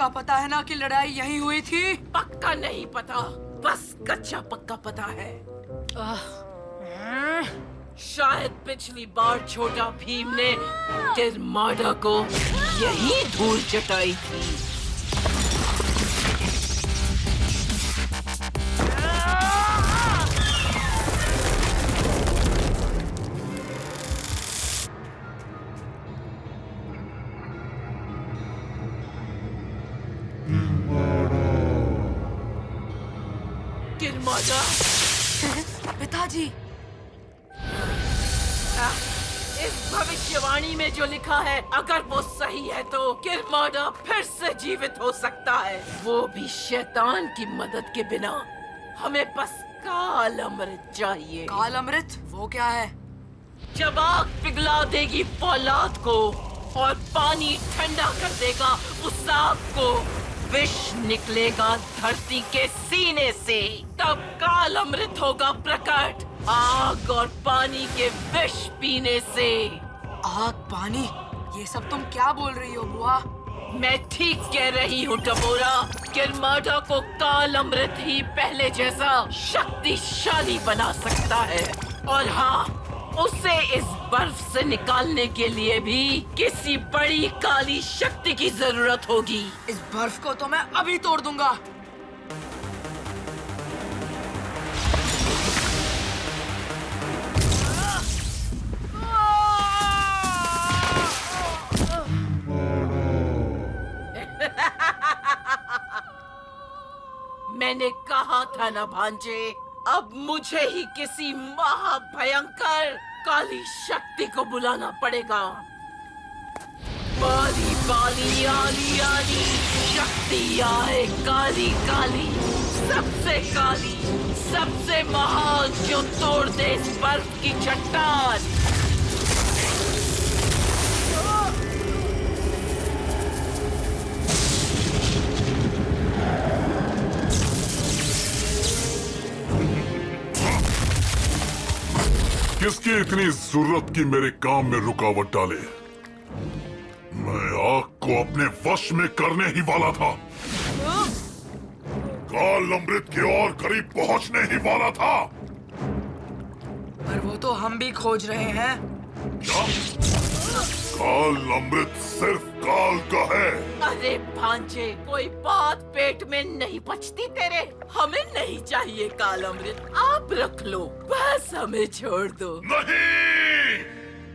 पक्का पता है ना कि लड़ाई यहीं हुई थी? पक्का नहीं पता, बस कच्चा पक्का पता है। शायद पिछली बार छोटा भीम ने तिरमाडा को यही धूल चटाई थी। तिरमाडा। पिताजी, इस भविष्यवाणी में जो लिखा है, अगर वो सही है तो किरमाडा फिर से जीवित हो सकता है, वो भी शैतान की मदद के बिना। हमें बस काल अमृत चाहिए। काल अमृत वो क्या है? जब आग पिघला देगी फौलाद को और पानी ठंडा कर देगा उस आग को, विष निकलेगा धरती के सीने से, तब काल अमृत होगा प्रकट। आग और पानी के विष पीने से। आग पानी, ये सब तुम क्या बोल रही हो बुआ? मैं ठीक कह रही हूँ टपोरा। किरमाडा को काल अमृत ही पहले जैसा शक्तिशाली बना सकता है। और हाँ, उसे इस बर्फ से निकालने के लिए भी किसी बड़ी काली शक्ति की जरूरत होगी। इस बर्फ को तो मैं अभी तोड़ दूंगा। मैंने कहा था ना भांजे, अब मुझे ही किसी महाभयंकर काली शक्ति को बुलाना पड़ेगा। बाली बाली आली आली शक्ति आए, काली काली, सबसे काली, सबसे महान, जो तोड़ दे इस बर्फ की चट्टान। किसकी इतनी जरूरत की मेरे काम में रुकावट डाले? मैं आग को अपने वश में करने ही वाला था। काल अमृत के और करीब पहुंचने ही वाला था। पर वो तो हम भी खोज रहे हैं। क्या? काल अमृत सिर्फ काल का है। अरे भांजे, कोई बात पेट में नहीं पचती तेरे। हमें नहीं चाहिए काल अमृत, आप रख लो, बस हमें छोड़ दो। नहीं,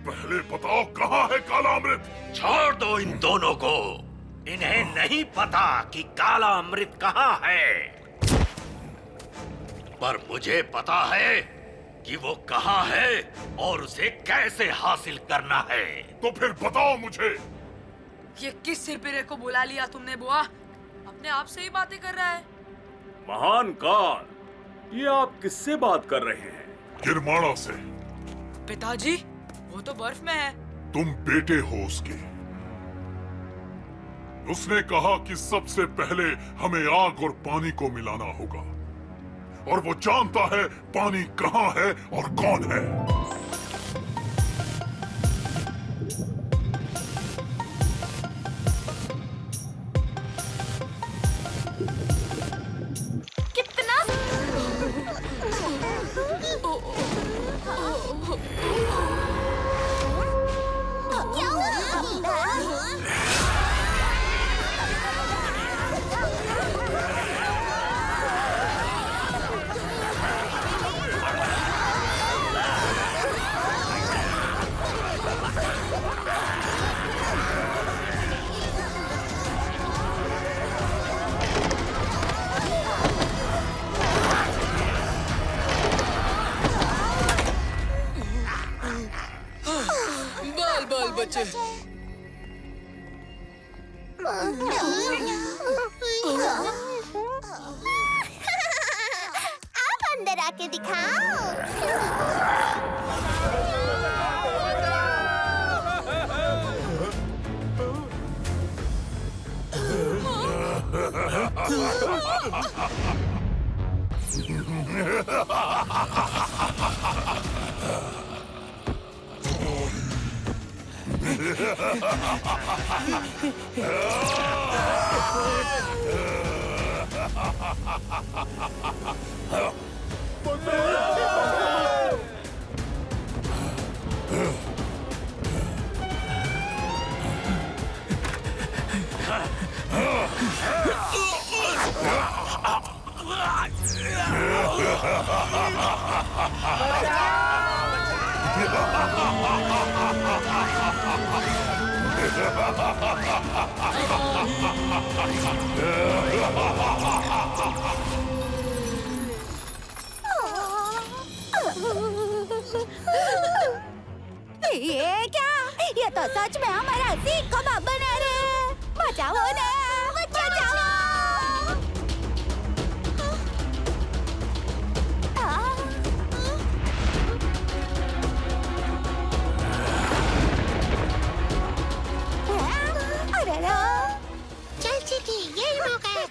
पहले बताओ कहाँ है काला अमृत? छोड़ दो इन दोनों को, इन्हें नहीं पता कि काला अमृत कहाँ है, पर मुझे पता है कि वो कहाँ है और उसे कैसे हासिल करना है। तो फिर बताओ मुझे। ये किस सिरपिरे को बुला लिया तुमने बुआ? अपने आप से ही बातें कर रहा है। महान काल, ये आप किससे बात कर रहे हैं? किरमाड़ा से। पिताजी, वो तो बर्फ में है। तुम बेटे हो उसके। उसने कहा कि सबसे पहले हमें आग और पानी को मिलाना होगा, और वो जानता है पानी कहाँ है और कौन है। कितना क्या हुआ? बाल बाल बच्चे। आप अंदर आके दिखाओ। ये क्या? ये तो सच में हमारा सीख कबाब बना रहे हैं। बचाओ ना, बचाओ। अरे चल चिकी, यही मौका है।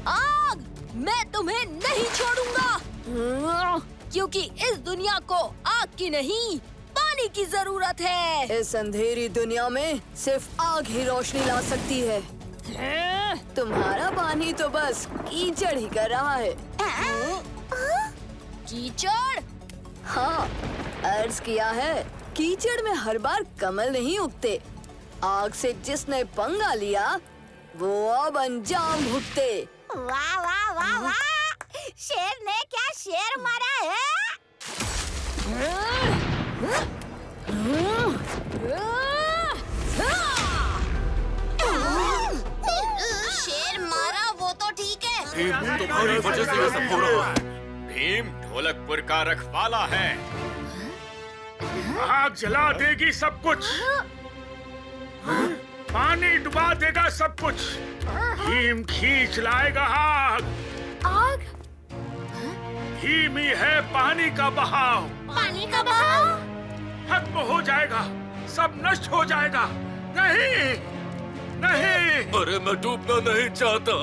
आग! मैं तुम्हें नहीं छोड़ूंगा, क्योंकि इस दुनिया को आग की नहीं पानी की जरूरत है। इस अंधेरी दुनिया में सिर्फ आग ही रोशनी ला सकती है। तुम्हारा पानी तो बस कीचड़ ही कर रहा है। कीचड़? हाँ, अर्ज किया है, कीचड़ में हर बार कमल नहीं उगते। आग से जिसने पंगा लिया वो अब अंजाम भुगते। वाह वाह वाह वाह! शेर ने क्या शेर मारा है? शेर मारा वो तो ठीक है। तुम्हारी वजह से ये सब हो रहा है। भीम ढोलकपुर का रखवाला है। आग जला देगी सब कुछ, पानी डुबा देगा सब कुछ। भीम खींच लाएगा आग। आग? भीम ही है पानी का बहाव। पानी का बहाव? खत्म हो जाएगा, सब नष्ट हो जाएगा। नहीं नहीं, अरे मैं डूबना नहीं चाहता।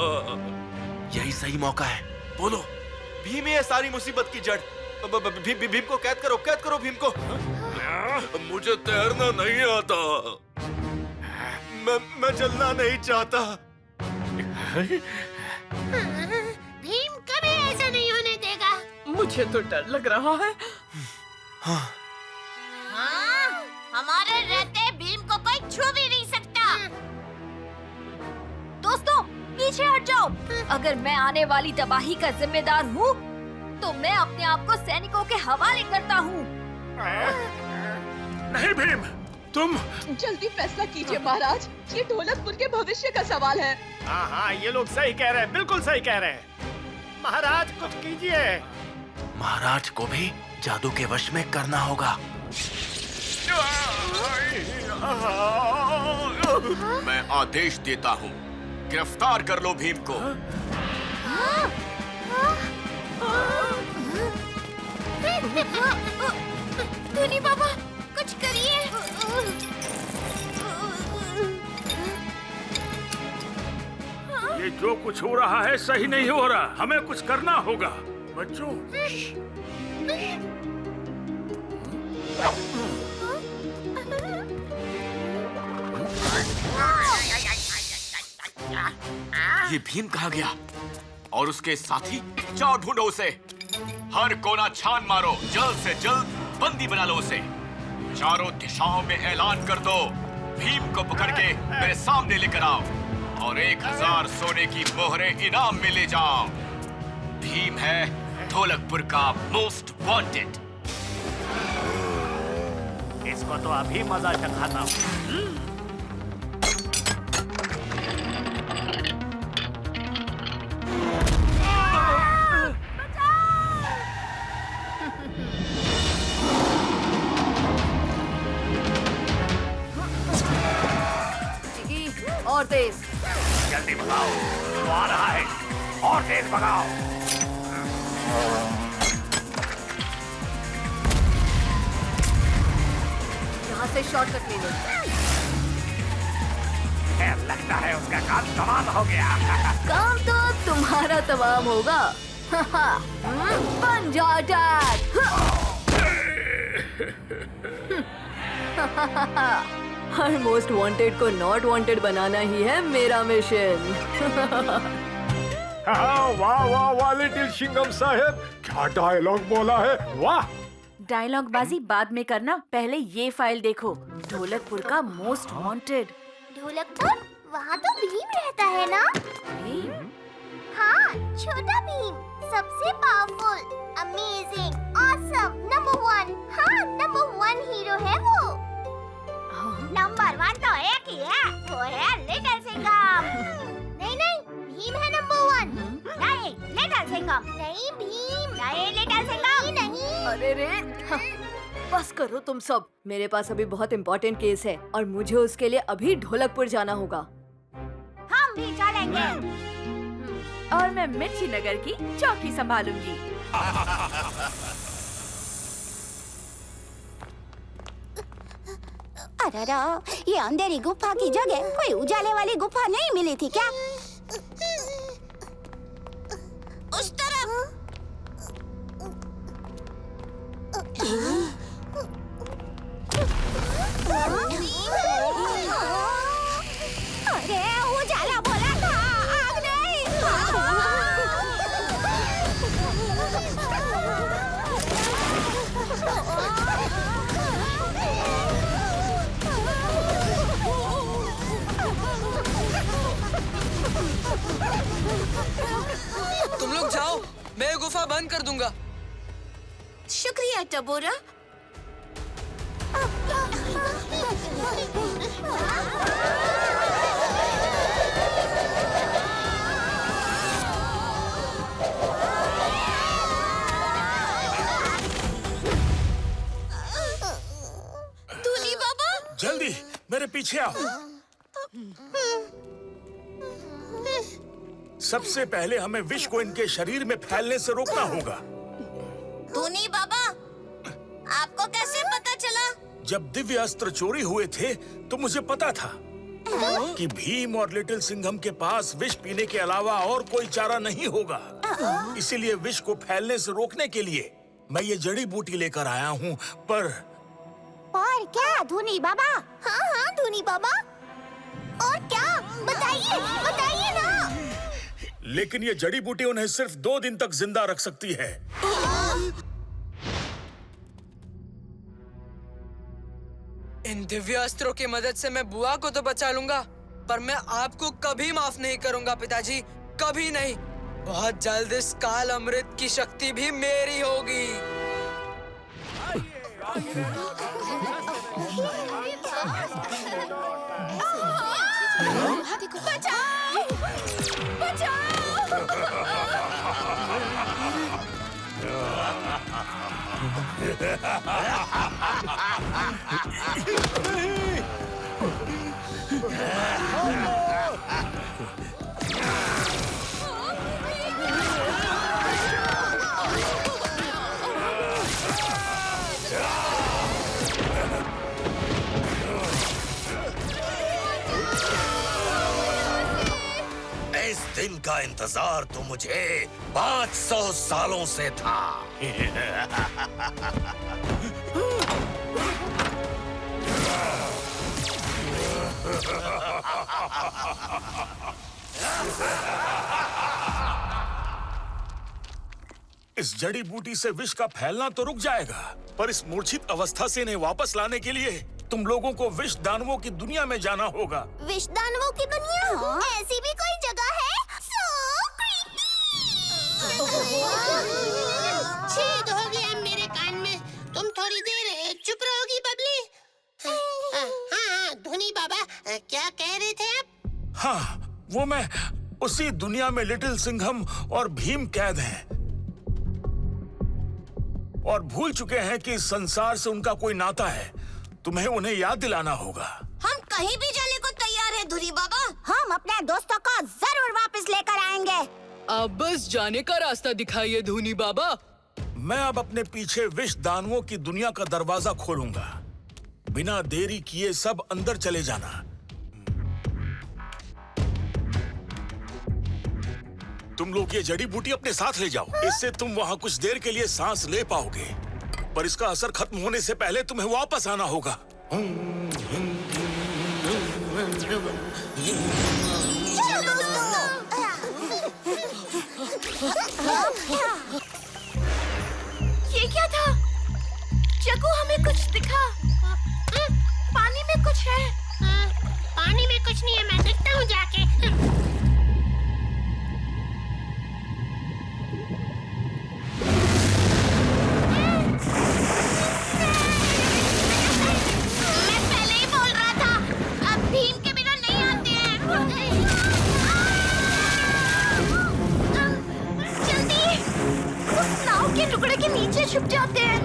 यही सही मौका है, बोलो। भीम ही है सारी मुसीबत की जड़। भीम को कैद करो भीम को। मुझे तैरना नहीं आता। मैं चलना नहीं चाहता। भीम कभी ऐसा नहीं होने देगा। मुझे तो डर लग रहा है। हाँ, हमारे रहते भीम को कोई छू भी नहीं सकता। दोस्तों, पीछे हट जाओ। अगर मैं आने वाली तबाही का जिम्मेदार हूँ, तो मैं अपने आप को सैनिकों के हवाले करता हूँ। नहीं भीम, तुम। जल्दी फैसला कीजिए महाराज, ये ढोलकपुर के भविष्य का सवाल है। हाँ, ये लोग सही कह रहे हैं, बिल्कुल सही कह रहे हैं। महाराज कुछ कीजिए। महाराज को भी जादू के वश में करना होगा। मैं आदेश देता हूँ, गिरफ्तार कर लो भीम को। टूनी बाबा, कुछ करिए। ये जो कुछ हो रहा है सही नहीं हो रहा, हमें कुछ करना होगा। बच्चों, ये भीम कहाँ गया? और उसके साथी? जाओ ढूंढो उसे। हर कोना छान मारो, जल्द से जल्द बंदी बना लो उसे। चारों दिशाओं में ऐलान कर दो, भीम को पकड़ के मेरे सामने लेकर आओ और 1000 सोने की मोहरें इनाम में ले जाओ। भीम है ढोलकपुर का मोस्ट वांटेड। इसको तो अभी मजा चखाता हूँ। और तेज। जल्दी भगाओ, वो आ रहा है। और तेज भगाओ। यहाँ से शॉर्टकट ले लो। लगता है उसका काम तमाम हो गया। काम तो तुम्हारा तमाम होगा। पंजा अटैक। हर मोस्ट वांटेड को नॉट वांटेड बनाना ही है मेरा मिशन। वाह वाह वाह लिटिल सिंघम साहब, क्या डायलॉग बोला है, वाह। डायलॉग बाजी बाद में करना, पहले ये फाइल देखो। ढोलकपुर का मोस्ट वांटेड। ढोलकपुर? वहाँ तो भीम रहता है ना? भीम? हाँ, छोटा भीम, सबसे पावरफुल, अमेजिंग, ऑसम, नंबर 1। हाँ, नंबर 1 हीरो है वो। नंबर 1 तो एक ही है, वो है लिटिल सिंघम। नहीं नहीं, भीम है नंबर 1। नहीं, लिटिल सिंघम। नहीं भीम, नहीं लिटिल सिंघम। नहीं। अरे रे, बस करो तुम सब। मेरे पास अभी बहुत इम्पोर्टेंट केस है और मुझे उसके लिए अभी ढोलकपुर जाना होगा। हम भी चलेंगे। और मैं मिर्ची नगर की चौकी संभालूंगी। अरे ये अंधेरी गुफा की जगह कोई उजाले वाली गुफा नहीं मिली थी क्या? उस तरफ। अरे उजाला बोला था, आग नहीं। तुम लोग जाओ, मैं गुफा बंद कर दूंगा। शुक्रिया टबोरा। धूनी बाबा, जल्दी मेरे पीछे आओ। सबसे पहले हमें विष को इनके शरीर में फैलने से रोकना होगा। धूनी बाबा, आपको कैसे पता चला? जब दिव्य अस्त्र चोरी हुए थे तो मुझे पता था कि भीम और लिटिल सिंघम के पास विष पीने के अलावा और कोई चारा नहीं होगा। इसीलिए विष को फैलने से रोकने के लिए मैं ये जड़ी बूटी लेकर आया हूँ। पर क्या धूनी बाबा? हाँ हाँ धूनी बाबा, और क्या? बताइए बताइए ना। लेकिन ये जड़ी बूटी उन्हें सिर्फ 2 दिन तक जिंदा रख सकती है। इन दिव्य अस्त्रों की मदद से मैं बुआ को तो बचा लूंगा, पर मैं आपको कभी माफ नहीं करूंगा पिताजी, कभी नहीं। बहुत जल्द इस काल अमृत की शक्ति भी मेरी होगी। बचाओ! इस दिन का इंतजार तो मुझे 500 सालों से था। इस जड़ी बूटी से विष का फैलना तो रुक जाएगा, पर इस मूर्छित अवस्था से इन्हें वापस लाने के लिए तुम लोगों को विष दानवों की दुनिया में जाना होगा। विष दानवों की दुनिया? ऐसी भी कोई जगह है? छेद हो गया मेरे कान में। तुम थोड़ी देर चुप रहोगी बबली? हाँ, धोनी बाबा क्या कह रहे थे आप? हाँ, वो मैं उसी दुनिया में लिटिल सिंघम और भीम कैद हैं और भूल चुके हैं कि इस संसार से उनका कोई नाता है। तुम्हें उन्हें याद दिलाना होगा। हम कहीं भी जाने को तैयार हैं धुरी बाबा। हम अपने दोस्तों को जरूर वापस लेकर आएंगे। आप बस जाने का रास्ता दिखाइए धुनी बाबा। मैं अब अपने पीछे विष दानवों की दुनिया का दरवाजा खोलूंगा। बिना देरी किए सब अंदर चले जाना। तुम लोग ये जड़ी बूटी अपने साथ ले जाओ। इससे तुम वहाँ कुछ देर के लिए सांस ले पाओगे, पर इसका असर खत्म होने से पहले तुम्हें वापस आना होगा। ये क्या था? जग्गू हमें कुछ दिखा। पानी में कुछ है। पानी में कुछ नहीं है, मैं देखता हूँ जाके। मैं पहले ही बोल रहा था, अब भीम के बिना नहीं आते हैं। जल्दी उस नाव के टुकड़े के नीचे छुप जाते हैं।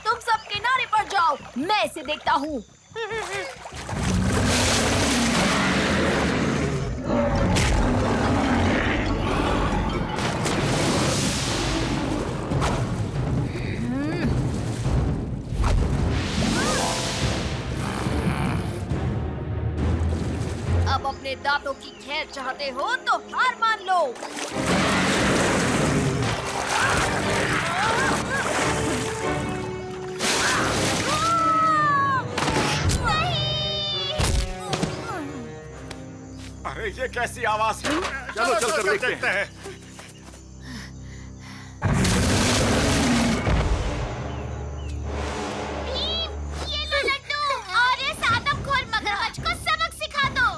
तुम सब किनारे पर जाओ, मैं इसे देखता हूँ। अब अपने दांतों की खैर चाहते हो तो हार मान लो। अरे ये कैसी आवाज है? चलो चलकर देखते हैं। भीम, ये लो लड्डू और इस आदमखोर मगरमच्छ को सबक सिखा दो।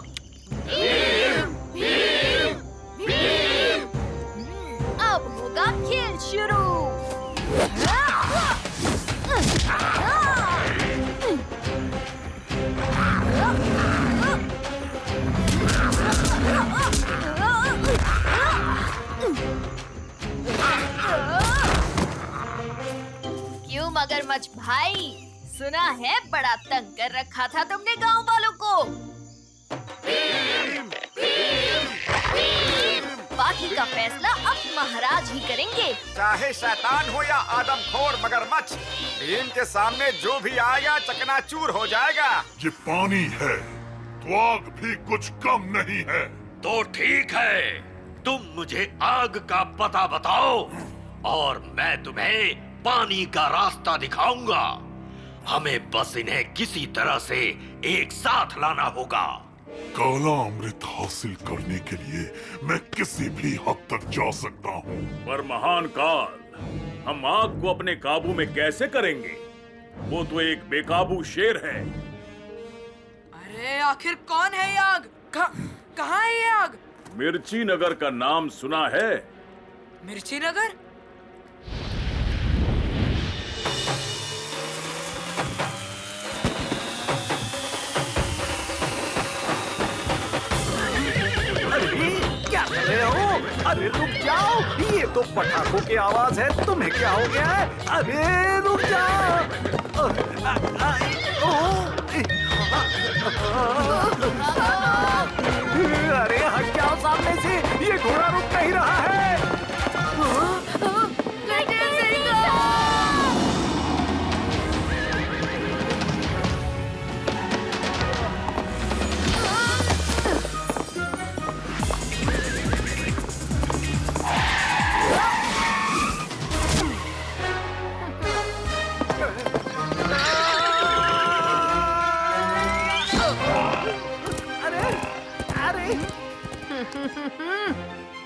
अब होगा खेल शुरू। क्यों मगरमच्छ भाई, सुना है बड़ा तंग कर रखा था तुमने गांव वालों को। बाकी का फैसला अब महाराज ही करेंगे। चाहे शैतान हो या आदमखोर मगरमच्छ, भीम के सामने जो भी आएगा चकनाचूर हो जाएगा। ये पानी है तो आग भी कुछ कम नहीं है। तो ठीक है, तुम मुझे आग का पता बताओ और मैं तुम्हें पानी का रास्ता दिखाऊंगा। हमें बस इन्हें किसी तरह से एक साथ लाना होगा। काला अमृत हासिल करने के लिए मैं किसी भी हद तक जा सकता हूँ, पर महान काल, हम आग को अपने काबू में कैसे करेंगे? वो तो एक बेकाबू शेर है। अरे आखिर कौन है ये आग? कहाँ है ये आग? मिर्ची नगर का नाम सुना है? मिर्ची नगर? क्या कर रहे हो? अरे रुक जाओ, ये तो पटाखों की आवाज है। तुम्हें क्या हो गया है? अरे रुक जाओ। अरे हट जाओ सामने से, ये घोड़ा रुक नहीं रहा है।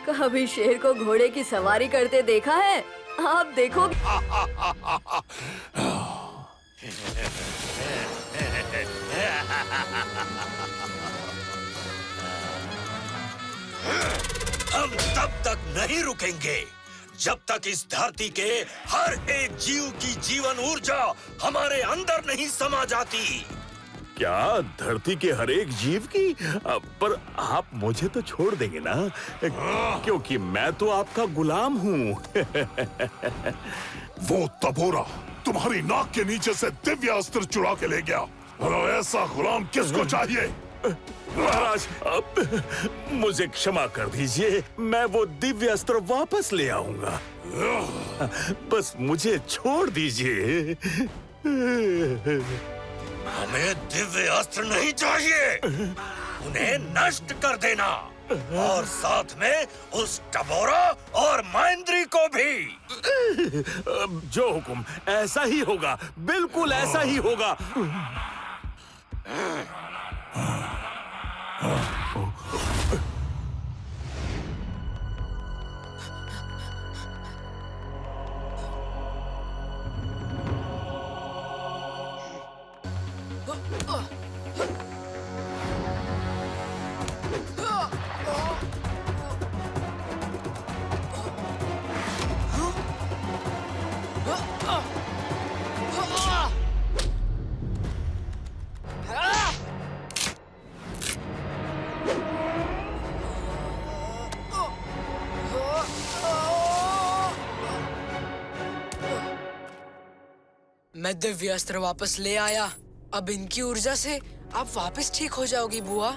कभी शेर को घोड़े की सवारी करते देखा है? आप देखो। हम तब तक नहीं रुकेंगे जब तक इस धरती के हर एक जीव की जीवन ऊर्जा हमारे अंदर नहीं समा जाती। क्या धरती के हर एक जीव की? पर आप मुझे तो छोड़ देंगे ना, क्योंकि मैं तो आपका गुलाम हूँ। वो तबोरा तुम्हारी नाक के नीचे से दिव्य अस्त्र चुरा के ले गया, और ऐसा गुलाम किसको चाहिए? महाराज, अब मुझे क्षमा कर दीजिए, मैं वो दिव्य अस्त्र वापस ले आऊंगा। बस मुझे छोड़ दीजिए। हमें दिव्य अस्त्र नहीं चाहिए, उन्हें नष्ट कर देना, और साथ में उस टबोरा और महेंद्री को भी। जो हुकुम, ऐसा ही होगा, बिल्कुल ऐसा ही होगा। मैं दिव्य अस्त्र वापस ले आया। अब इनकी ऊर्जा से आप वापस ठीक हो जाओगी बुआ।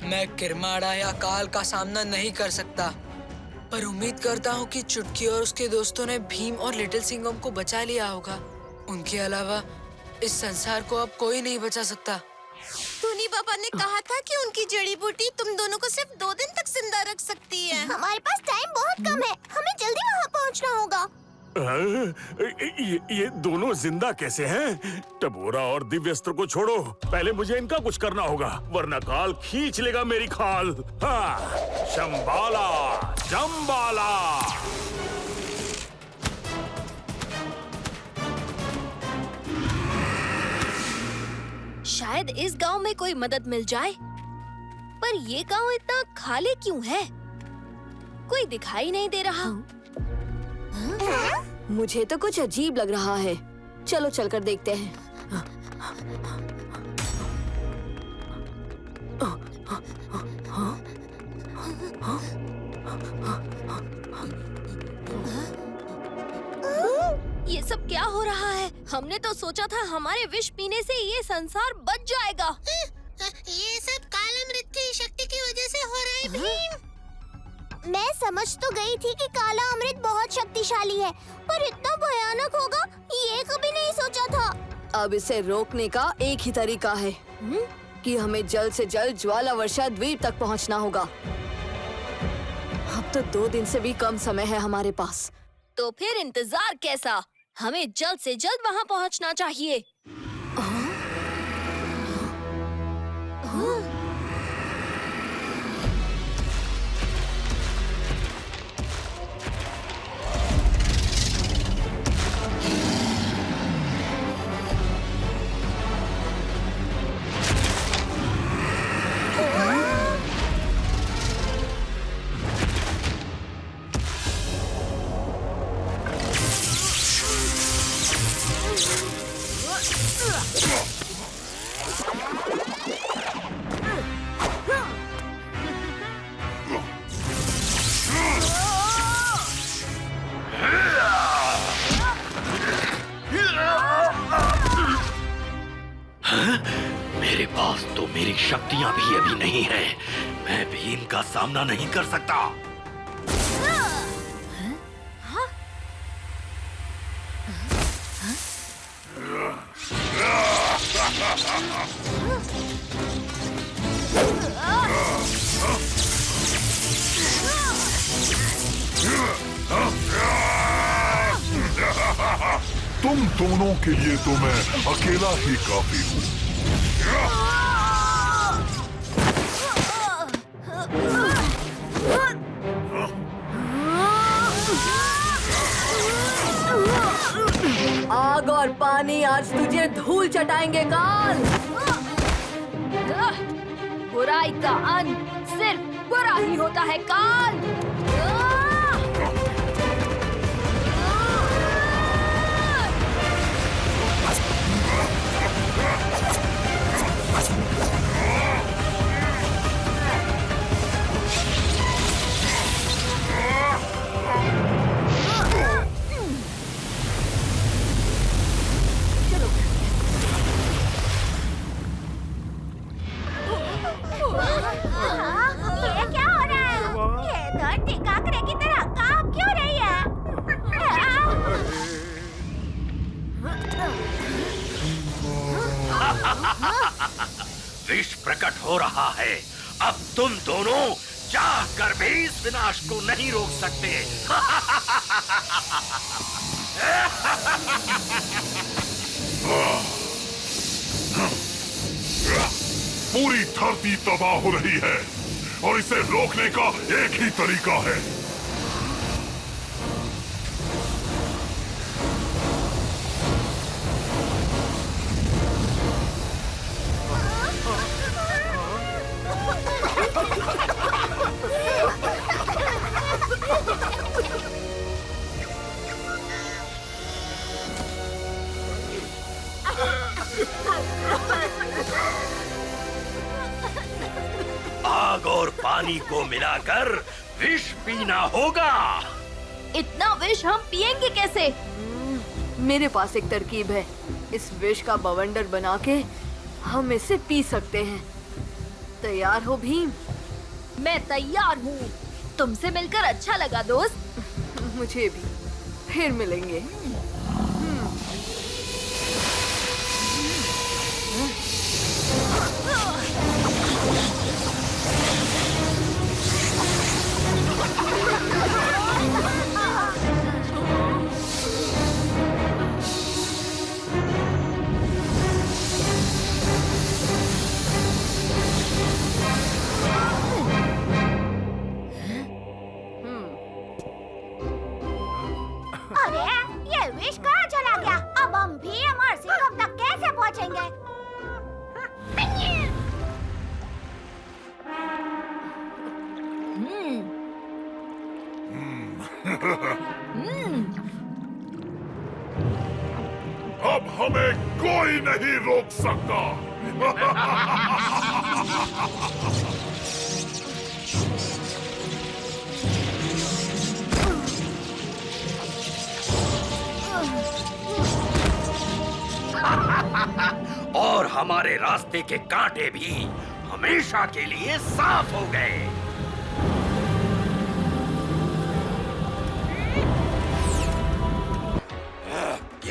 मैं किरमाड़ा या काल का सामना नहीं कर सकता, पर उम्मीद करता हूँ कि चुटकी और उसके दोस्तों ने भीम और लिटिल सिंघम को बचा लिया होगा। उनके अलावा इस संसार को अब कोई नहीं बचा सकता। टूनी पापा ने कहा था कि उनकी जड़ी बूटी तुम दोनों को सिर्फ 2 दिन तक जिंदा रख सकती है। हमारे पास टाइम बहुत कम है, हमें जल्दी वहाँ पहुँचना होगा। ये दोनों जिंदा कैसे हैं? टबोरा और दिव्य अस्त्र को छोड़ो, पहले मुझे इनका कुछ करना होगा, वरना काल खींच लेगा मेरी खाल। हाँ, शंबाला, जंबाला। शायद इस गांव में कोई मदद मिल जाए, पर ये गांव इतना खाली क्यों है? कोई दिखाई नहीं दे रहा। मुझे तो कुछ अजीब लग रहा है, चलो चलकर देखते हैं। ये सब क्या हो रहा है? हमने तो सोचा था हमारे विष पीने से ये संसार बच जाएगा। ये सब कालामृत की शक्ति की वजह से हो रहा है भीम। मैं समझ तो गई थी कि काला अमृत बहुत शक्तिशाली है, पर इतना भयानक होगा ये कभी नहीं सोचा था। अब इसे रोकने का एक ही तरीका है कि हमें जल्द से जल्द ज्वाला वर्षा द्वीप तक पहुंचना होगा। अब तो 2 दिन से भी कम समय है हमारे पास। तो फिर इंतजार कैसा? हमें जल्द से जल्द वहाँ पहुँचना चाहिए। मेरे पास तो मेरी शक्तियां भी अभी नहीं है, मैं भीम का सामना नहीं कर सकता। तुम दोनों के लिए तो मैं अकेला ही काफी हूँ। आग और पानी आज तुझे धूल चटाएंगे काल। बुराई का अंत सिर्फ बुरा ही होता है काल। ये क्या हो रहा है? ये धरती काकरे की तरह कांप क्यों रही है? विष प्रकट हो रहा है। अब तुम दोनों चाह कर भी इस विनाश को नहीं रोक सकते। पूरी धरती तबाह हो रही है और इसे रोकने का एक ही तरीका है। आग और पानी को मिलाकर विष पीना होगा। इतना विष हम पिएंगे कैसे? मेरे पास एक तरकीब है। इस विष का बवंडर बना के हम इसे पी सकते हैं। तैयार हो भीम? मैं तैयार हूँ। तुमसे मिलकर अच्छा लगा दोस्त। मुझे भी। फिर मिलेंगे। अरे ये विष कहाँ चला गया? अब हम भीम और सिंघम तक कैसे पहुँचेंगे? अब हमें कोई नहीं रोक सकता। और हमारे रास्ते के कांटे भी हमेशा के लिए साफ हो गए।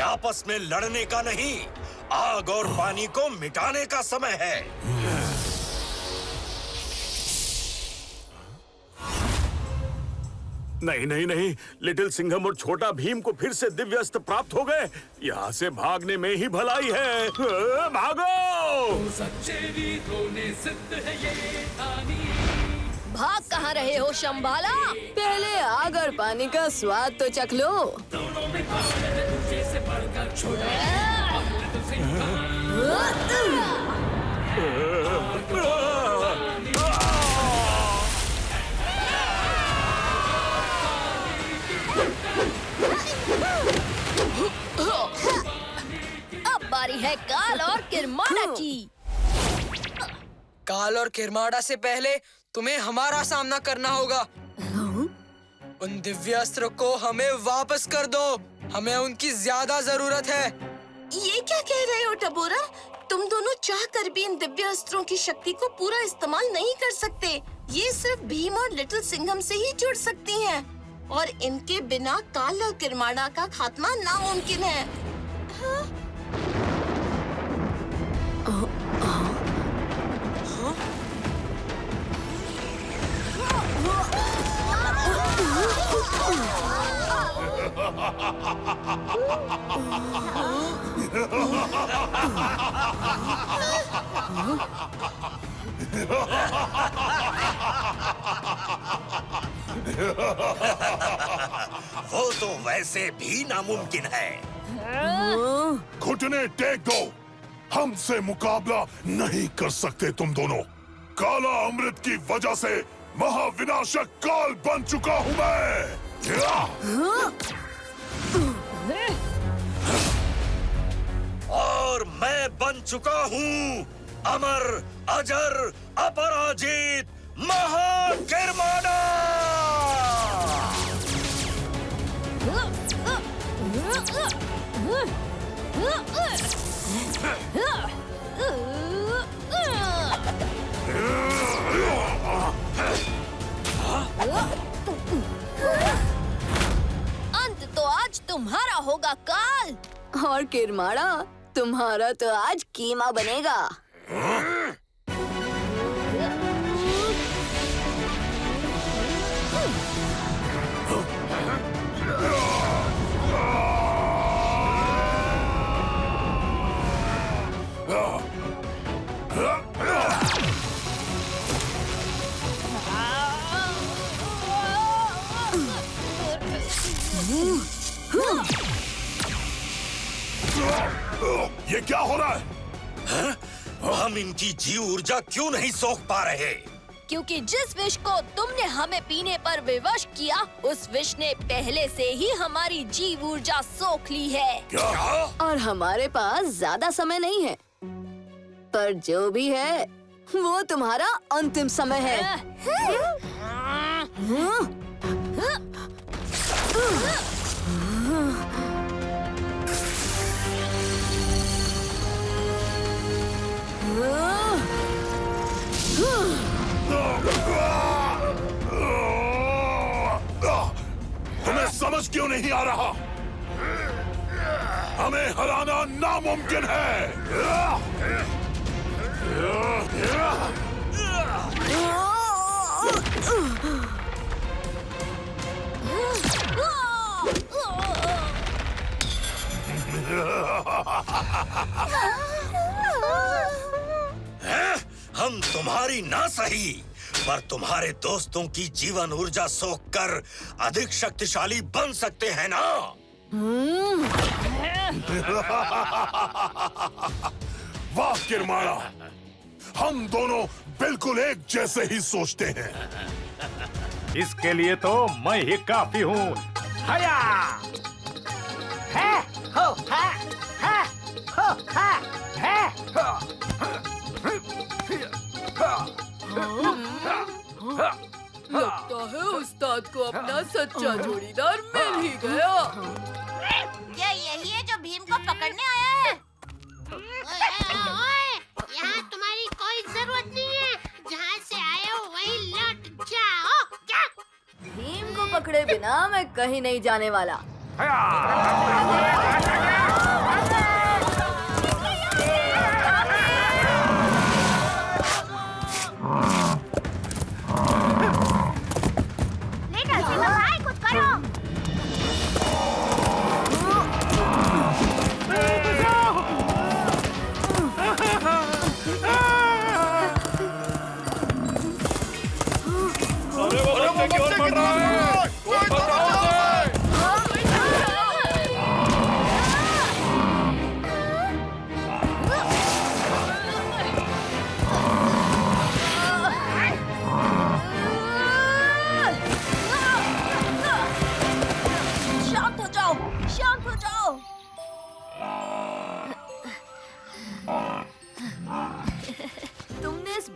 आपस में लड़ने का नहीं, आग और पानी को मिटाने का समय है। नहीं नहीं नहीं, लिटिल सिंघम और छोटा भीम को फिर से दिव्य अस्त्र प्राप्त हो गए। यहाँ से भागने में ही भलाई है। भागो! सच्चे वीरों ने सिद्ध है ये ठानी। भाग कहाँ रहे हो शंबाला? पहले आग और पानी का स्वाद तो चख लो। दोनों में कौन है दूसरे से बढ़कर छोड़ा? अब बारी है काल और किरमाड़ा की। काल और किरमाड़ा से पहले तुम्हें हमारा सामना करना होगा। उन दिव्य अस्त्र को हमें वापस कर दो। हमें उनकी ज्यादा जरूरत है। ये क्या कह रहे हो टबोरा? तुम दोनों चाह कर भी इन दिव्य अस्त्रों की शक्ति को पूरा इस्तेमाल नहीं कर सकते। ये सिर्फ भीम और लिटिल सिंघम से ही जुड़ सकती हैं। और इनके बिना काल और किरमाड़ा का खात्मा नामुमकिन है। हाँ? वो तो वैसे भी नामुमकिन है। घुटने टेक दो, हमसे मुकाबला नहीं कर सकते तुम दोनों। काला अमृत की वजह से महाविनाशक काल बन चुका हूं मैं। और मैं बन चुका हूँ अमर अजर अपराजित महाकिरमाना। अंत तो आज तुम्हारा होगा काल। और किरमाड़ा, तुम्हारा तो आज कीमा बनेगा। ये क्या हो रहा है? हम इनकी जीव ऊर्जा क्यों नहीं सोख पा रहे? क्योंकि जिस विष को तुमने हमें पीने पर विवश किया, उस विष ने पहले से ही हमारी जीव ऊर्जा सोख ली है। क्या? और हमारे पास ज्यादा समय नहीं है, पर जो भी है वो तुम्हारा अंतिम समय है। तुम्हें समझ क्यों नहीं आ रहा? हमें हराना नामुमकिन है। हम तुम्हारी ना सही, पर तुम्हारे दोस्तों की जीवन ऊर्जा सोख कर अधिक शक्तिशाली बन सकते हैं ना? वाह किरमाड़ा, हम दोनों बिल्कुल एक जैसे ही सोचते हैं। इसके लिए तो मैं ही काफी हूँ। हया! है, हो, है, हो, है, हो। लगता है उस्ताद को अपना सच्चा जोड़ीदार मिल ही गया। क्या यही है जो भीम को पकड़ने आया है? ओए, यहाँ तुम्हारी कोई जरूरत नहीं है। जहाँ से आए हो वहीं लौट जाओ। क्या? भीम को पकड़े बिना मैं कहीं नहीं जाने वाला।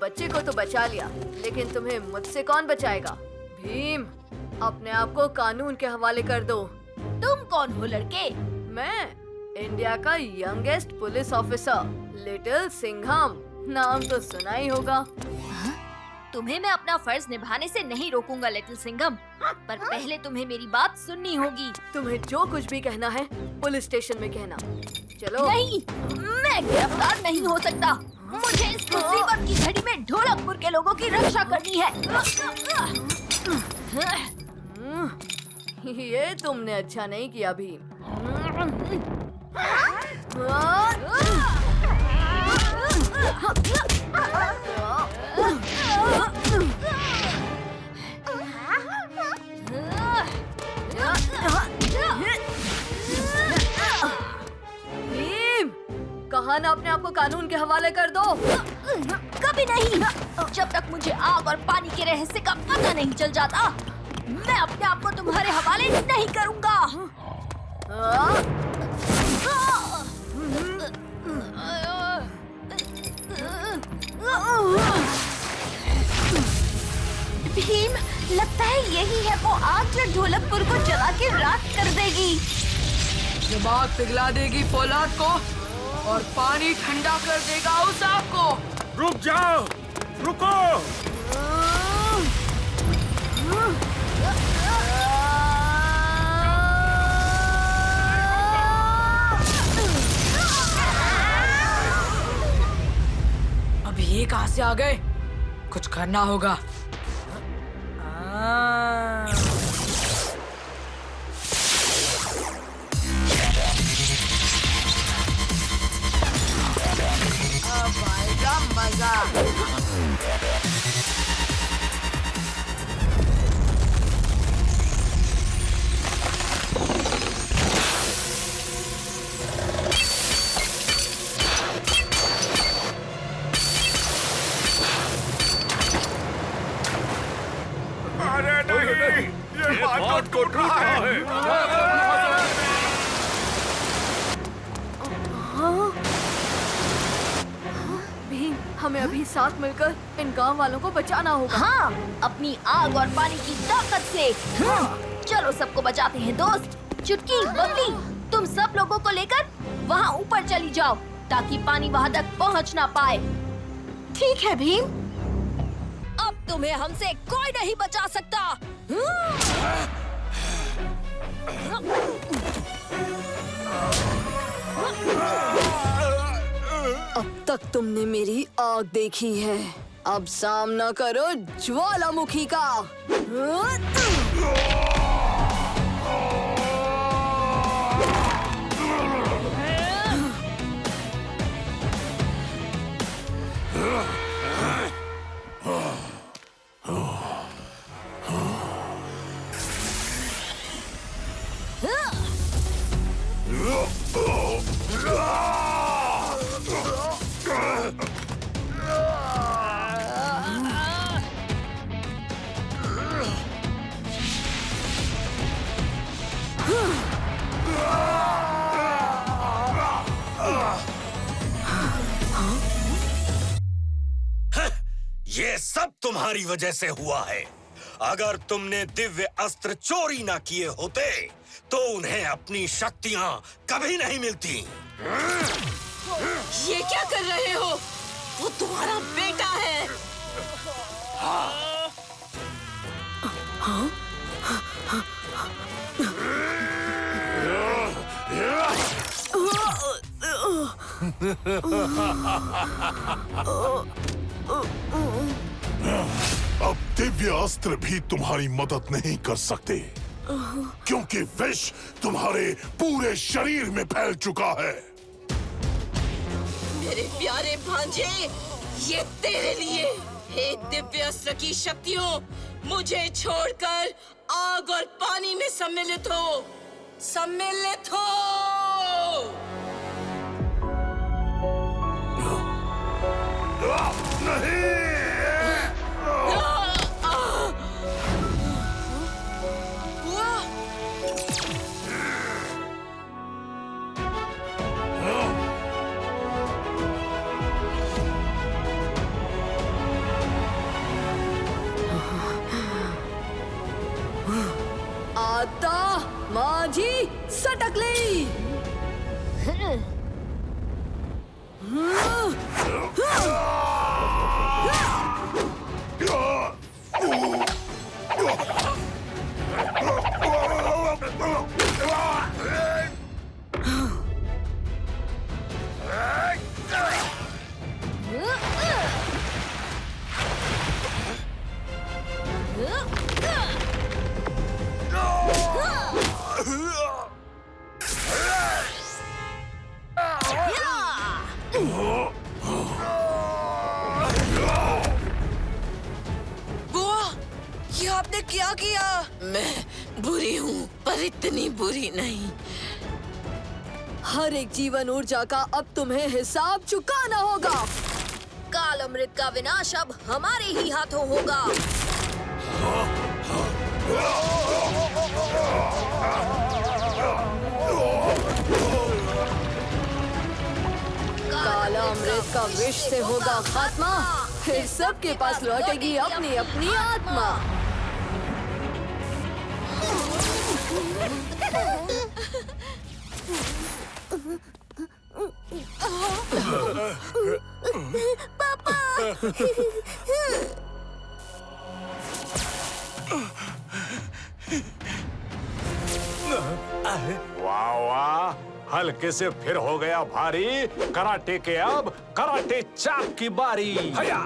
बच्चे को तो बचा लिया, लेकिन तुम्हें मुझसे कौन बचाएगा? भीम, अपने आप को कानून के हवाले कर दो। तुम कौन हो लड़के? मैं इंडिया का youngest police officer little Singham. नाम तो सुना ही होगा। तुम्हें मैं अपना फर्ज निभाने से नहीं रोकूंगा लिटिल सिंघम, पर पहले तुम्हें मेरी बात सुननी होगी। तुम्हें जो कुछ भी कहना है पुलिस स्टेशन में कहना। चलो। नहीं, मैं गिरफ्तार नहीं हो सकता। मुझे इस मुसीबत की घड़ी में ढोलकपुर के लोगों की रक्षा करनी है। ये तुमने अच्छा नहीं किया भीम। भीम, कहा ना अपने आप को कानून के हवाले कर दो। कभी नहीं। जब तक मुझे आग और पानी के रहस्य का पता नहीं चल जाता, मैं अपने आप को तुम्हारे हवाले नहीं करूंगा। भीम, लगता है यही है वो आग जो ढोलकपुर को जला के राख कर देगी। जब आग पिघला देगी फौलाद को और पानी ठंडा कर देगा उस आग को। रुक जाओ, रुको। अब ये कहां से आ गए? कुछ करना होगा। अब आएगा मजा। अरे नहीं, ये बात टूट रहा है। भीम, हमें अभी साथ मिलकर इन गांव वालों को बचाना होगा। हाँ, अपनी आग और पानी की ताकत से। चलो सबको बचाते हैं दोस्त। चुटकी, बबली, तुम सब लोगों को लेकर वहाँ ऊपर चली जाओ ताकि पानी वहाँ तक पहुँच ना पाए। ठीक है भीम। अब तुम्हें हमसे कोई नहीं बचा सकता। अब तक तुमने मेरी आग देखी है, अब सामना करो ज्वालामुखी का। ये सब तुम्हारी वजह से हुआ है। अगर तुमने दिव्य अस्त्र चोरी ना किए होते तो उन्हें अपनी शक्तियां कभी नहीं मिलती। ये क्या कर रहे हो? वो तुम्हारा बेटा है। अब दिव्य अस्त्र भी तुम्हारी मदद नहीं कर सकते क्योंकि विष तुम्हारे पूरे शरीर में फैल चुका है। मेरे प्यारे भांजे, ये तेरे लिए। हे दिव्य अस्त्र की शक्तियों, मुझे छोड़कर आग और पानी में सम्मिलित हो। सम्मिलित हो। आता माझी सटकली। पर इतनी बुरी नहीं। हर एक जीवन ऊर्जा का अब तुम्हें हिसाब चुकाना होगा। काल अमृत का विनाश अब हमारे ही हाथों होगा। काला अमृत का विष से होगा खात्मा, फिर सबके पास लौटेगी अपनी अपनी आत्मा। पापा। वाह वाह, हल्के से फिर हो गया भारी। कराटे के अब कराटे चाप की बारी। हया,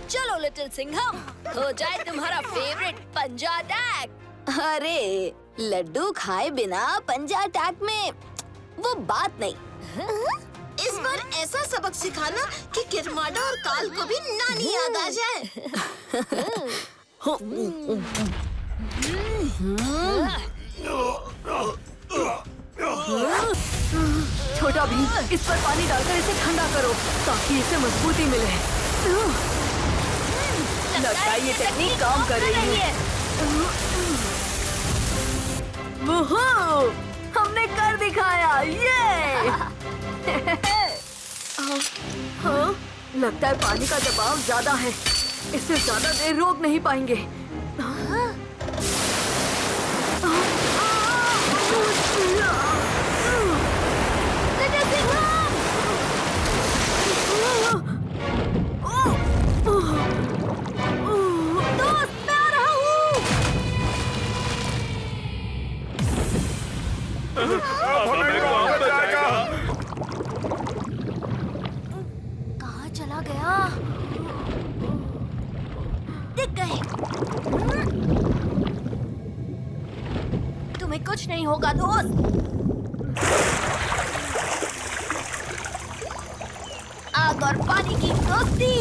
चलो लिटिल सिंघम, हो जाए तुम्हारा फेवरेट पंजा अटैक। अरे लड्डू खाए बिना पंजा अटैक में वो बात नहीं। इस बार ऐसा सबक सिखाना कि किरमाडा और काल को भी नानी याद आ जाए। छोटा भी इस पर पानी डालकर इसे ठंडा करो ताकि इसे मजबूती मिले। लगता है ये टेक्निक काम कर रही है। हमने कर दिखाया, ये। हाँ, लगता है पानी का दबाव ज्यादा है, इससे ज्यादा देर रोक नहीं पाएंगे। कहाँ चला गया? दिख गए। तुम्हें कुछ नहीं होगा दोस्त। आग और पानी की दोस्ती।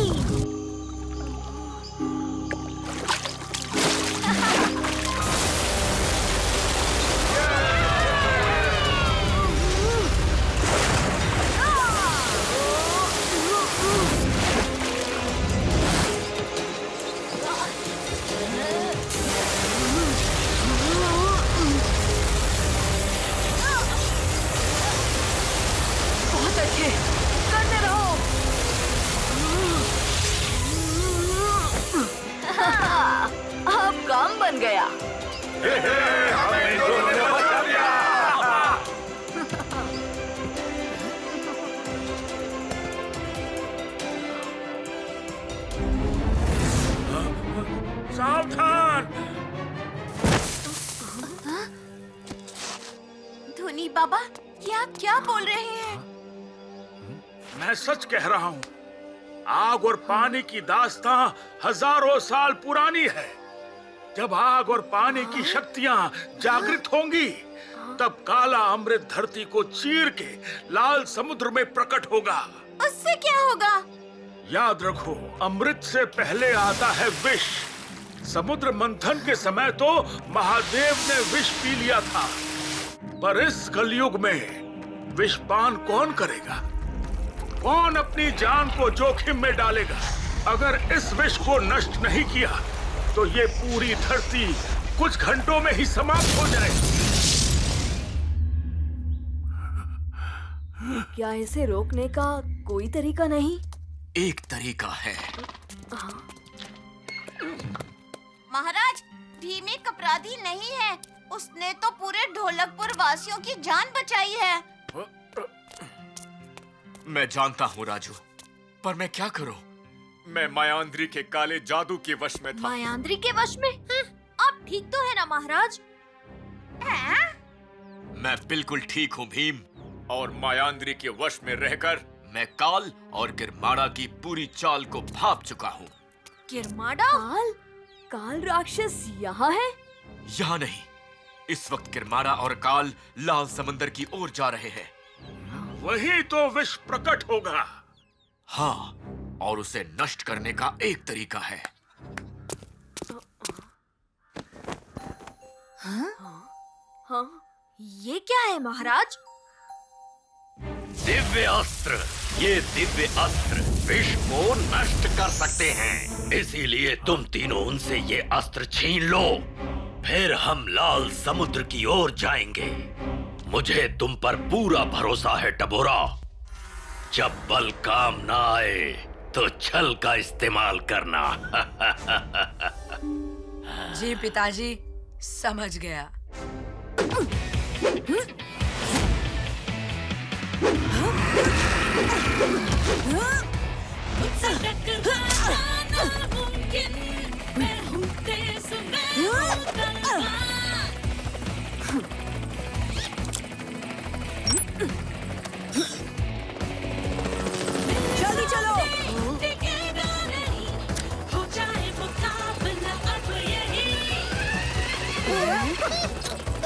बहुत अच्छे, करते रहो। अब काम बन गया। सावधान। धोनी बाबा, ये आप क्या बोल रहे हैं? मैं सच कह रहा हूँ। आग और पानी की दास्तां हजारों साल पुरानी है। जब आग और पानी की शक्तियाँ जागृत होंगी, तब काला अमृत धरती को चीर के लाल समुद्र में प्रकट होगा। उससे क्या होगा? याद रखो, अमृत से पहले आता है विष। समुद्र मंथन के समय तो महादेव ने विष पी लिया था, पर इस कलयुग में विषपान कौन करेगा? कौन अपनी जान को जोखिम में डालेगा? अगर इस विष को नष्ट नहीं किया तो ये पूरी धरती कुछ घंटों में ही समाप्त हो जाएगी। क्या इसे रोकने का कोई तरीका नहीं? एक तरीका है। महाराज, भीम एक अपराधी नहीं है। उसने तो पूरे ढोलकपुर वासियों की जान बचाई है। मैं जानता हूँ राजू, पर मैं क्या करूँ? मैं मायांद्री के काले जादू के वश में था। मायांद्री के वश में? आप ठीक तो है ना महाराज? मैं बिल्कुल ठीक हूँ भीम, और मायांद्री के वश में रहकर मैं काल और गिरमाड़ा की पूरी चाल को भांप चुका हूँ। गिरमाड़ा? काल राक्षस यहाँ है? यहाँ नहीं, इस वक्त गिरमाड़ा और काल लाल समंदर की ओर जा रहे हैं। वही तो विष प्रकट होगा। हाँ, और उसे नष्ट करने का एक तरीका है। हाँ, ये क्या है महाराज? दिव्य अस्त्र। ये दिव्य अस्त्र विष को नष्ट कर सकते हैं, इसीलिए तुम तीनों उनसे ये अस्त्र छीन लो, फिर हम लाल समुद्र की ओर जाएंगे। मुझे तुम पर पूरा भरोसा है टबोरा। जब बल काम ना आए तो छल का इस्तेमाल करना। जी पिताजी, समझ गया। जल्दी चलो।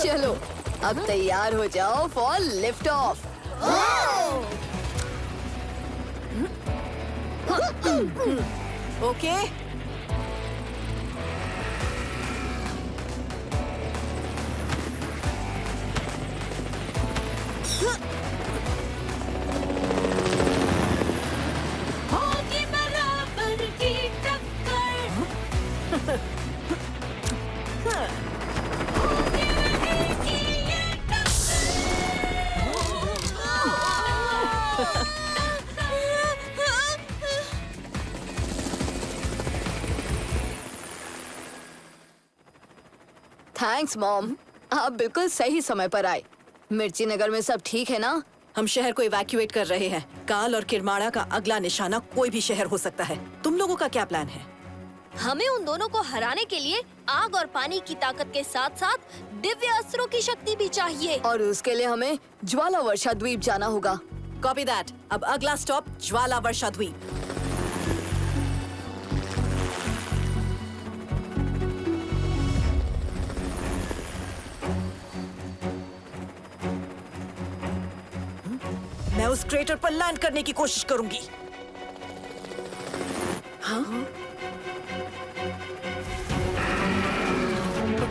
चलो अब तैयार हो जाओ फॉर लिफ्ट ऑफ। ओके, होगी बराबर की टक्कर। थैंक्स मॉम, आप बिल्कुल सही समय पर आए। मिर्ची नगर में सब ठीक है ना? हम शहर को इवैक्यूएट कर रहे हैं। काल और किरमाड़ा का अगला निशाना कोई भी शहर हो सकता है। तुम लोगों का क्या प्लान है? हमें उन दोनों को हराने के लिए आग और पानी की ताकत के साथ साथ दिव्य अस्त्रों की शक्ति भी चाहिए। और उसके लिए हमें ज्वाला वर्षा द्वीप जाना होगा। Copy that. अब अगला स्टॉप ज्वाला वर्षा द्वीप। मैं उस क्रेटर पर लैंड करने की कोशिश करूंगी। हाँ?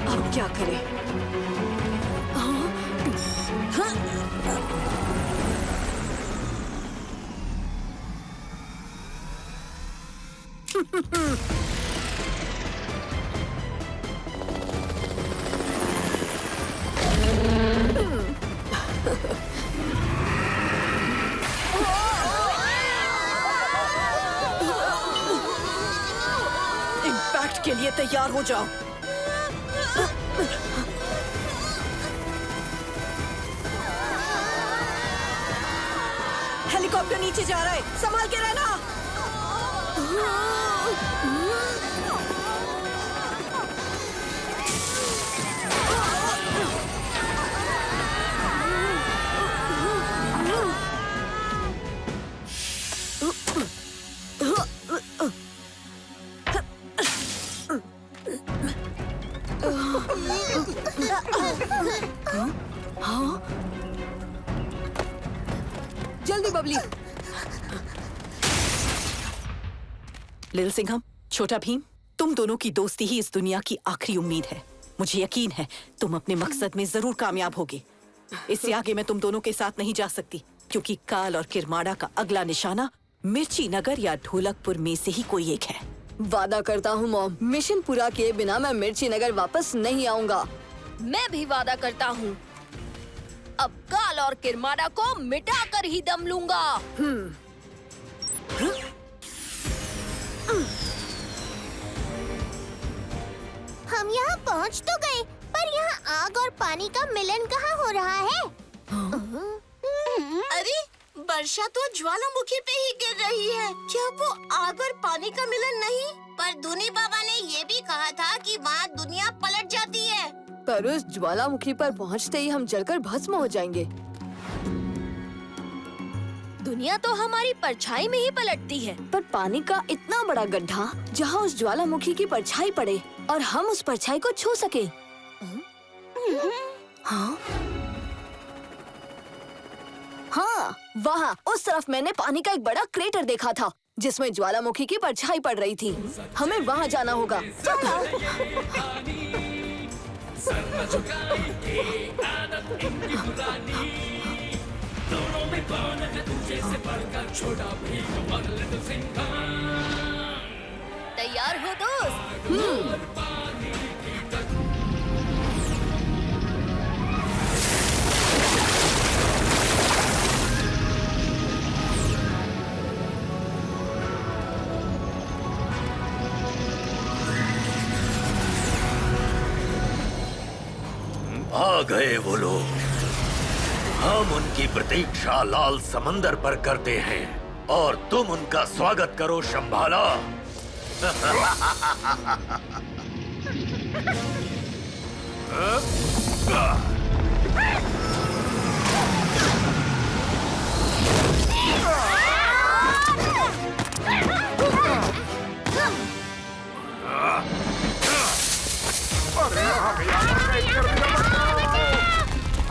अब क्या करें? इम्पैक्ट के लिए तैयार हो जाओ। हेलीकॉप्टर नीचे जा रहा है, संभाल के रहना। जल्दी बबली। लिटिल सिंघम, छोटा भीम, तुम दोनों की दोस्ती ही इस दुनिया की आखिरी उम्मीद है। मुझे यकीन है तुम अपने मकसद में जरूर कामयाब होगे। इससे आगे मैं तुम दोनों के साथ नहीं जा सकती, क्योंकि काल और किरमाड़ा का अगला निशाना मिर्ची नगर या ढोलकपुर में से ही कोई एक है। वादा करता हूँ मॉम, मिशन पूरा किए बिना मैं मिर्ची नगर वापस नहीं आऊंगा। मैं भी वादा करता हूँ, अब काल और किरमाड़ा को मिटा कर ही दम लूंगा। हम यहाँ पहुँच तो गए, पर यहाँ आग और पानी का मिलन कहाँ हो रहा है? अरे वर्षा तो ज्वालामुखी पे ही गिर रही है। क्या वो आग और पानी का मिलन नहीं? पर धुनी बाबा ने ये भी कहा था कि वहाँ दुनिया पलट जाती है। पर उस ज्वालामुखी पर पहुँचते ही हम जलकर भस्म हो जाएंगे। दुनिया तो हमारी परछाई में ही पलटती है। पर पानी का इतना बड़ा गड्ढा जहाँ उस ज्वालामुखी की परछाई पड़े और हम उस परछाई को छू सके। हाँ? हाँ, वहाँ उस तरफ मैंने पानी का एक बड़ा क्रेटर देखा था जिसमें ज्वालामुखी की परछाई पड़ रही थी। हमें वहाँ जाना होगा। सर न झुकाएंगे, आदत इनकी पुरानी। दोनों में कौन है तुझे से बढ़कर, छोटा भीम और लिटिल सिंघम। तैयार हो दोस्त? आ गए वो लोग। हम उनकी प्रतीक्षा लाल समंदर पर करते हैं और तुम उनका स्वागत करो शंभाला।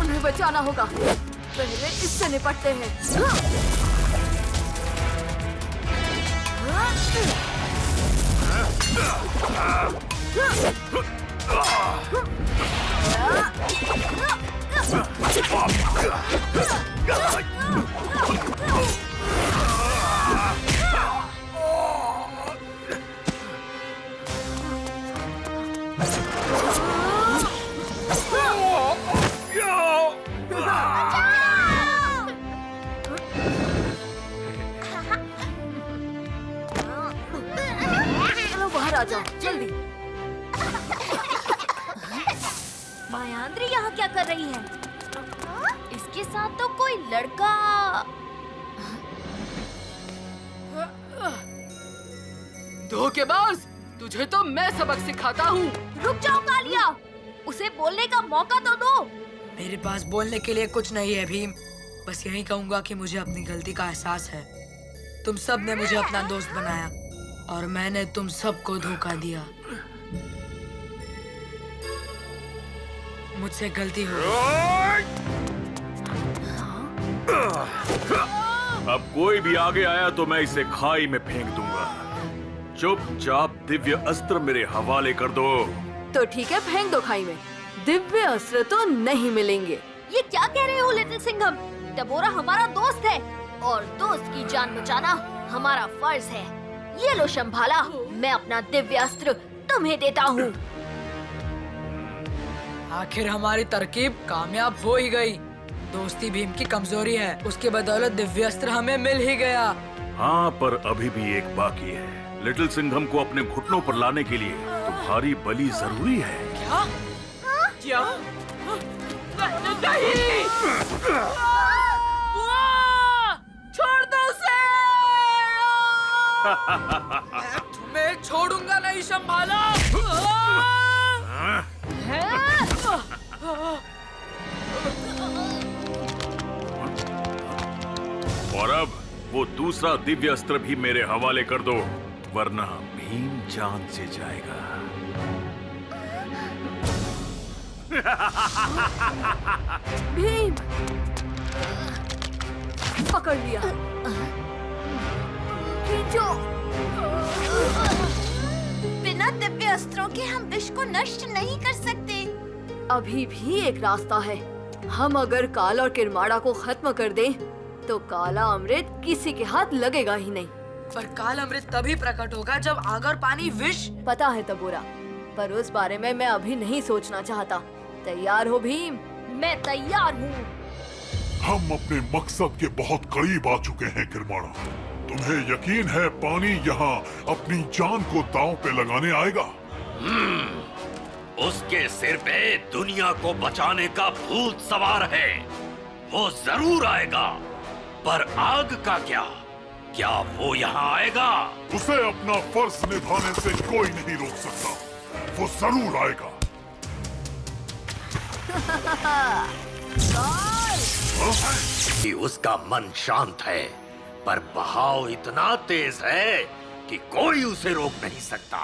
उन्हें बचाना होगा। पहले इससे निपटते हैं। चलो बाहर आ जाओ जल्दी। मायांद्री यहाँ क्या कर रही है? इसके साथ तो कोई लड़का। धोखेबाज, तुझे तो मैं सबक सिखाता हूँ। रुक जाओ कालिया, उसे बोलने का मौका तो दो। मेरे पास बोलने के लिए कुछ नहीं है भीम, बस यही कहूँगा कि मुझे अपनी गलती का एहसास है। तुम सब ने मुझे अपना दोस्त बनाया और मैंने तुम सबको धोखा दिया। मुझसे गलती हो अब कोई भी आगे आया तो मैं इसे खाई में फेंक दूंगा। चुपचाप दिव्य अस्त्र मेरे हवाले कर दो। तो ठीक है, फेंक दो खाई में। दिव्य अस्त्र तो नहीं मिलेंगे। ये क्या कह रहे हो लिटिल सिंघम? टबोरा हमारा दोस्त है और दोस्त की जान बचाना हमारा फर्ज है। ये लो शंभाला, मैं अपना दिव्य अस्त्र तुम्हें देता हूँ। आखिर हमारी तरकीब कामयाब हो ही गई। दोस्ती भीम की कमजोरी है, उसके बदौलत दिव्य अस्त्र हमें मिल ही गया। हाँ, पर अभी भी एक बाकी है। लिटिल सिंघम को अपने घुटनों पर लाने के लिए तुम्हारी बलि जरूरी है। क्या? क्या? नहीं! छोड़ दो उसे! तुम्हें छोड़ूंगा नहीं शंभाला। और अब वो दूसरा दिव्य अस्त्र भी मेरे हवाले कर दो, वरना भीम जान से जाएगा। भीम पकड़ लिया। खींचो। बिना दिव्य अस्त्रों के हम विष को नष्ट नहीं कर सकते। अभी भी एक रास्ता है। हम अगर काल और किरमाड़ा को खत्म कर दें, तो काला अमृत किसी के हाथ लगेगा ही नहीं। पर काल अमृत तभी प्रकट होगा जब आग और पानी विष। पता है टबोरा, पर उस बारे में मैं अभी नहीं सोचना चाहता। तैयार हो भीम? मैं तैयार हूँ। हम अपने मकसद के बहुत करीब आ चुके हैं किरमाड़ा। तुम्हें यकीन है पानी यहाँ अपनी जान को दांव पे लगाने आएगा? उसके सिर पे दुनिया को बचाने का भूत सवार है, वो जरूर आएगा। पर आग का क्या? क्या वो यहाँ आएगा? उसे अपना फर्ज निभाने से कोई नहीं रोक सकता। वो जरूर आएगा। कि उसका मन शांत है, पर बहाव इतना तेज है कि कोई उसे रोक नहीं सकता।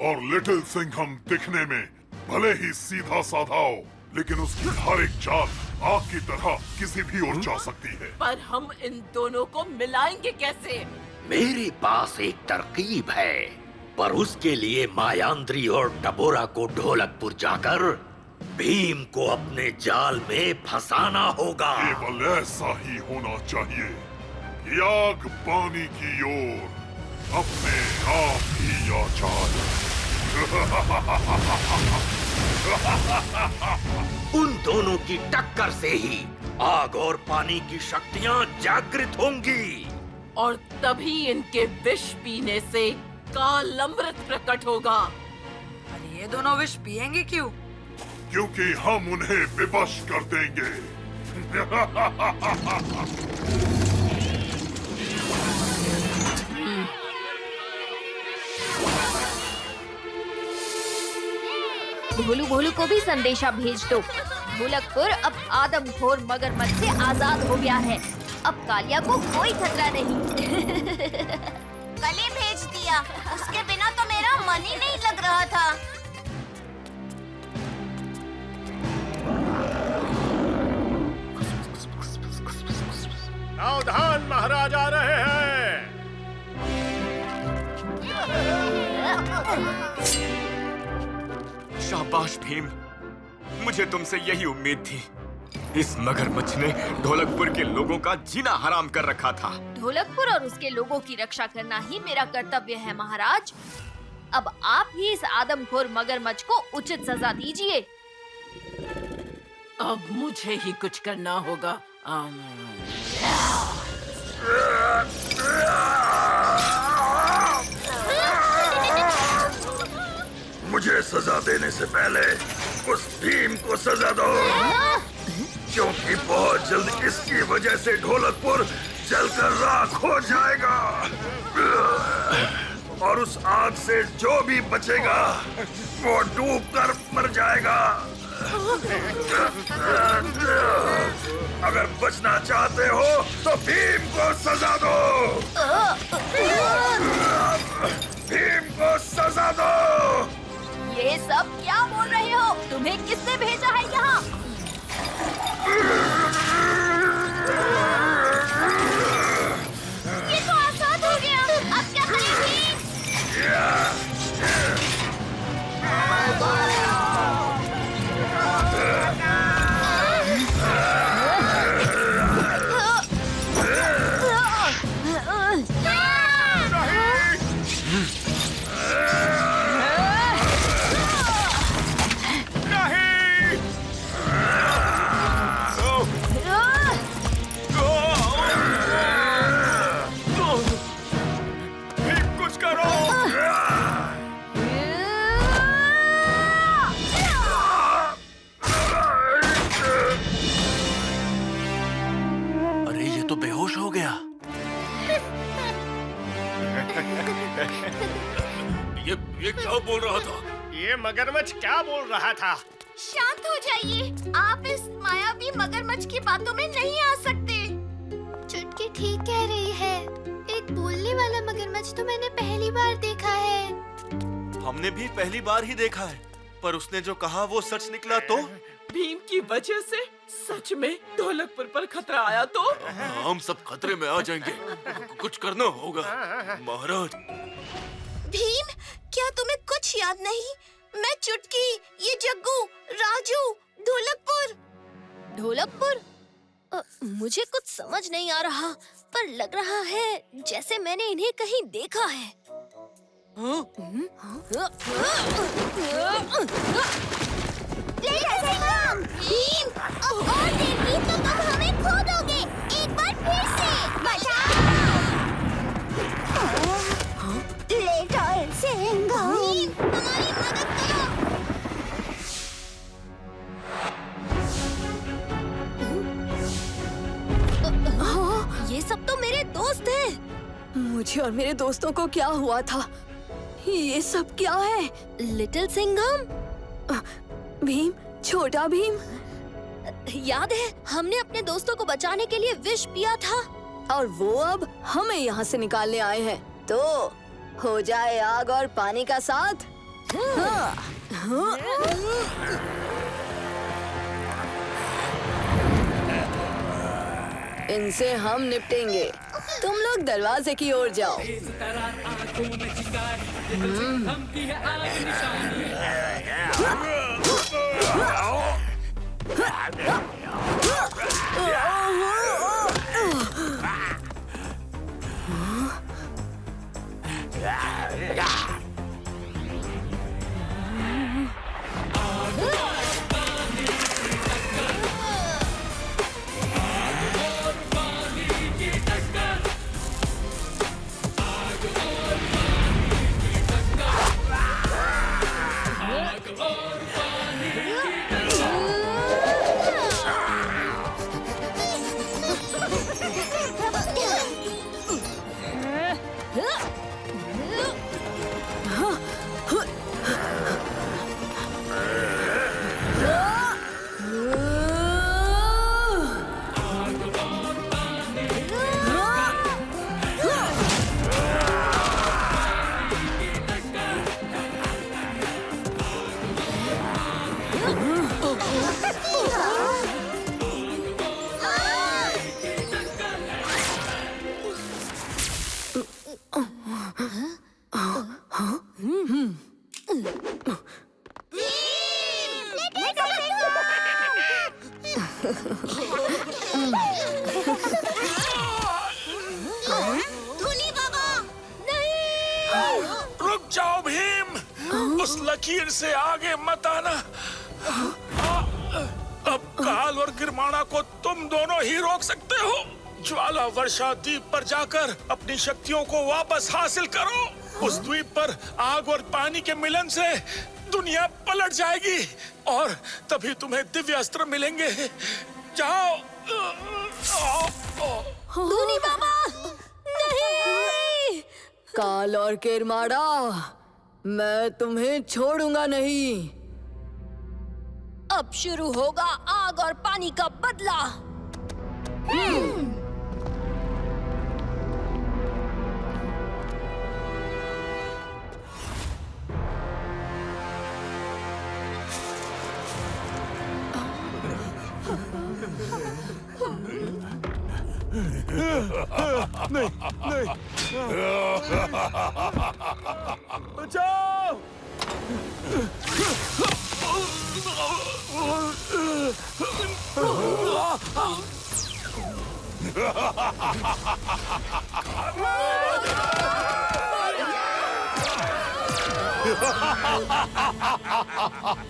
और लिटिल सिंघम दिखने में भले ही सीधा साधा हो, लेकिन उसकी हर एक चाल आग की तरह किसी भी ओर जा सकती है। पर हम इन दोनों को मिलाएंगे कैसे? मेरे पास एक तरकीब है, पर उसके लिए मायांद्री और टबोरा को ढोलकपुर जाकर भीम को अपने जाल में फंसाना होगा। केवल ऐसा ही होना चाहिए कि आग पानी की ओर अपने आप ही आ जाए। उन दोनों की टक्कर से ही आग और पानी की शक्तियां जागृत होंगी और तभी इनके विष पीने से काल अमृत प्रकट होगा। अरे ये दोनों विष पिएंगे क्यों? क्योंकि हम उन्हें विवश कर देंगे। भोलू भोलू को भी संदेशा भेज दो। ढोलकपुर अब आदमखोर मगरमच्छ से आजाद हो गया है। अब कालिया को कोई खतरा नहीं। कली भेज दिया। उसके बिना तो मेरा मन ही नहीं लग रहा था। सावधान, महाराज आ रहे हैं। शाबाश भीम, मुझे तुमसे यही उम्मीद थी। इस मगरमच्छ ने ढोलकपुर के लोगों का जीना हराम कर रखा था। ढोलकपुर और उसके लोगों की रक्षा करना ही मेरा कर्तव्य है महाराज। अब आप ही इस आदमखोर मगरमच्छ को उचित सजा दीजिए। अब मुझे ही कुछ करना होगा। मुझे सजा देने से पहले उस भीम को सजा दो, क्योंकि बहुत जल्द इसकी वजह से ढोलकपुर जलकर राख हो जाएगा और उस आग से जो भी बचेगा वो डूबकर मर जाएगा। अगर बचना चाहते हो तो भीम को सजा दो। भीम को सजा दो। ये सब क्या बोल रहे हो? तुम्हें किसने भेजा है यहाँ? ये तो आजाद हो गया। अब क्या करेंगे? ये क्या बोल रहा था? ये मगरमच्छ क्या बोल रहा था? शांत हो जाइए। आप इस मायावी मगरमच्छ की बातों में नहीं आ सकते। चुटकी ठीक कह रही है। एक बोलने वाला मगरमच्छ तो मैंने पहली बार देखा है। हमने भी पहली बार ही देखा है, पर उसने जो कहा वो सच निकला तो? भीम की वजह से सच में ढोलकपुर पर खतरा आया तो? हम सब खतरे में आ जाएंगे। कुछ करना होगा महाराज। भीम, क्या तुम्हें कुछ याद नहीं? मैं चुटकी, ये जग्गू, राजू, ढोलकपुर। ढोलकपुर? मुझे कुछ समझ नहीं आ रहा, पर लग रहा है जैसे मैंने इन्हें कहीं देखा है। भीम, और देर की तो तुम हमें खो दोगे। एक बार फिर से बचाओ। लिटिल सिंघम, हमारी मदद करो। ये सब तो मेरे दोस्त हैं। मुझे और मेरे दोस्तों को क्या हुआ था? ये सब क्या है? लिटिल सिंघम, भीम, छोटा भीम, याद है हमने अपने दोस्तों को बचाने के लिए विष पिया था और वो अब हमें यहाँ से निकालने आए हैं। तो हो जाए आग और पानी का साथ। इनसे हम निपटेंगे। तुम लोग दरवाजे की ओर जाओ। धोनी बाबा रुक जाओ भीम, उस लकीर से आगे मत आना। अब काल और गिरमाणा को तुम दोनों ही रोक सकते हो। ज्वाला वर्षा द्वीप पर जाकर अपनी शक्तियों को वापस हासिल करो। उस द्वीप पर आग और पानी के मिलन से दुनिया पलट जाएगी और तभी तुम्हें दिव्य अस्त्र मिलेंगे। जाओ। धोनी बाबा नहीं। काल और किरमाड़ा, मैं तुम्हें छोड़ूंगा नहीं। अब शुरू होगा आग और पानी का बदला। नहीं नहीं बचाओ।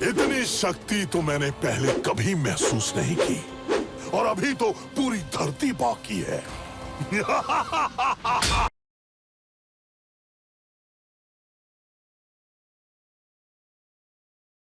इतनी शक्ति तो मैंने पहले कभी महसूस नहीं की और अभी तो पूरी धरती बाकी है।